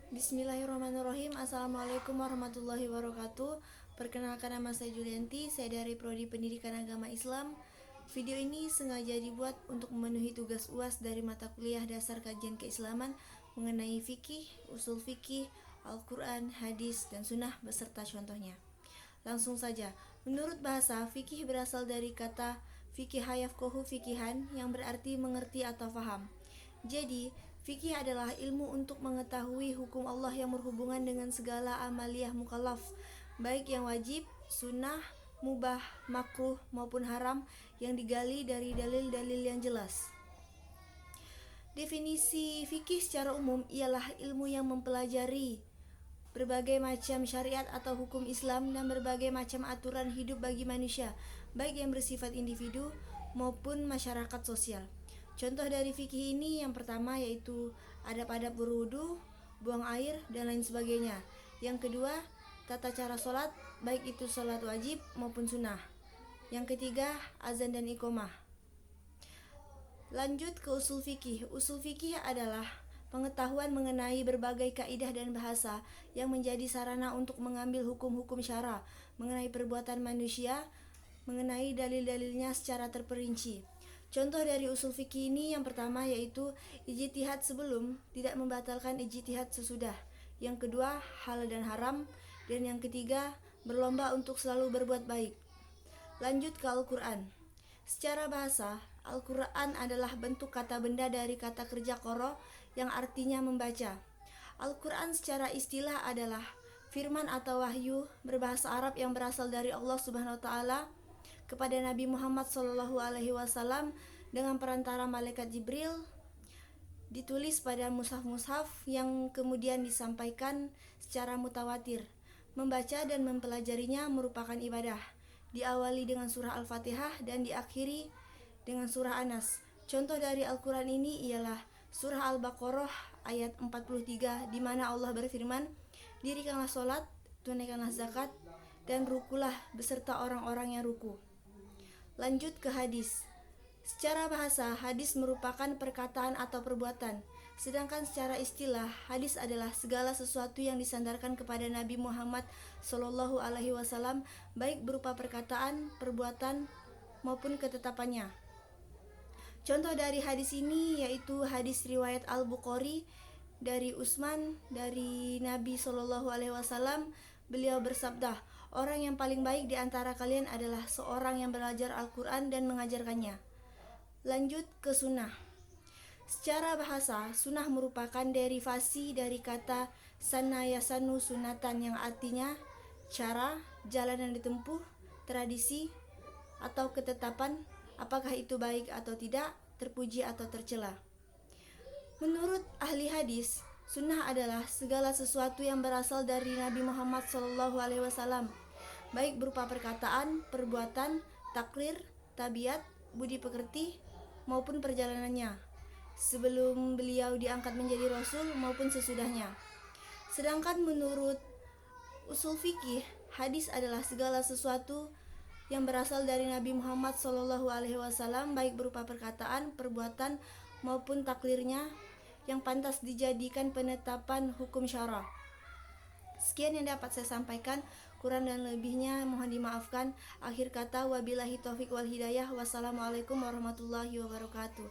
Bismillahirrahmanirrahim. Assalamualaikum warahmatullahi wabarakatuh. Perkenalkan, nama saya Julianti. Saya dari Prodi Pendidikan Agama Islam. Video ini sengaja dibuat untuk memenuhi tugas UAS dari mata kuliah dasar kajian keislaman mengenai fikih, usul fikih, Al-Quran, hadis, dan sunnah beserta contohnya. Langsung saja. Menurut bahasa, fikih berasal dari kata fikih yafqahu fikihan yang berarti mengerti atau faham. Jadi, fikih adalah ilmu untuk mengetahui hukum Allah yang berhubungan dengan segala amaliyah mukallaf, baik yang wajib, sunnah, mubah, makruh maupun haram yang digali dari dalil-dalil yang jelas. Definisi fikih secara umum ialah ilmu yang mempelajari berbagai macam syariat atau hukum Islam dan berbagai macam aturan hidup bagi manusia, baik yang bersifat individu maupun masyarakat sosial. Contoh dari fikih ini yang pertama yaitu adab-adab berwudu, buang air, dan lain sebagainya. Yang kedua, tata cara sholat, baik itu sholat wajib maupun sunnah. Yang ketiga, azan dan iqomah. Lanjut ke usul fikih. Usul fikih adalah pengetahuan mengenai berbagai kaidah dan bahasa yang menjadi sarana untuk mengambil hukum-hukum syara mengenai perbuatan manusia, mengenai dalil-dalilnya secara terperinci. Contoh dari usul fikih ini yang pertama yaitu ijtihad sebelum tidak membatalkan ijtihad sesudah. Yang kedua, halal dan haram. Dan yang ketiga, berlomba untuk selalu berbuat baik. Lanjut ke Al-Quran. Secara bahasa, Al-Quran adalah bentuk kata benda dari kata kerja qara yang artinya membaca. Al-Quran secara istilah adalah firman atau wahyu berbahasa Arab yang berasal dari Allah Subhanahu wa taala kepada Nabi Muhammad SAW dengan perantara malaikat Jibril, ditulis pada mushaf-mushaf yang kemudian disampaikan secara mutawatir. Membaca dan mempelajarinya merupakan ibadah. Diawali dengan surah Al-Fatihah dan diakhiri dengan surah Anas. Contoh dari Al-Quran ini ialah surah Al-Baqarah ayat 43 di mana Allah berfirman, "Dirikanlah sholat, tunaikanlah zakat, dan rukulah beserta orang-orang yang ruku." Lanjut ke hadis. Secara bahasa, hadis merupakan perkataan atau perbuatan. Sedangkan secara istilah, hadis adalah segala sesuatu yang disandarkan kepada Nabi Muhammad SAW, baik berupa perkataan, perbuatan, maupun ketetapannya. Contoh dari hadis ini yaitu hadis riwayat Al-Bukhari dari Utsman dari Nabi SAW. Beliau bersabda, "Orang yang paling baik di antara kalian adalah seorang yang belajar Al-Quran dan mengajarkannya." Lanjut ke sunnah. Secara bahasa, sunnah merupakan derivasi dari kata sanna yasanu sunatan yang artinya cara, jalan yang ditempuh, tradisi, atau ketetapan, apakah itu baik atau tidak, terpuji atau tercela. Menurut ahli hadis, sunnah adalah segala sesuatu yang berasal dari Nabi Muhammad SAW, baik berupa perkataan, perbuatan, takrir, tabiat, budi pekerti, maupun perjalanannya, sebelum beliau diangkat menjadi Rasul maupun sesudahnya. Sedangkan menurut usul fikih, hadis adalah segala sesuatu yang berasal dari Nabi Muhammad SAW, baik berupa perkataan, perbuatan, maupun taklirnya yang pantas dijadikan penetapan hukum syara. Sekian yang dapat saya sampaikan, kurang dan lebihnya mohon dimaafkan. Akhir kata, wabillahi taufiq wal hidayah. Wassalamualaikum warahmatullahi wabarakatuh.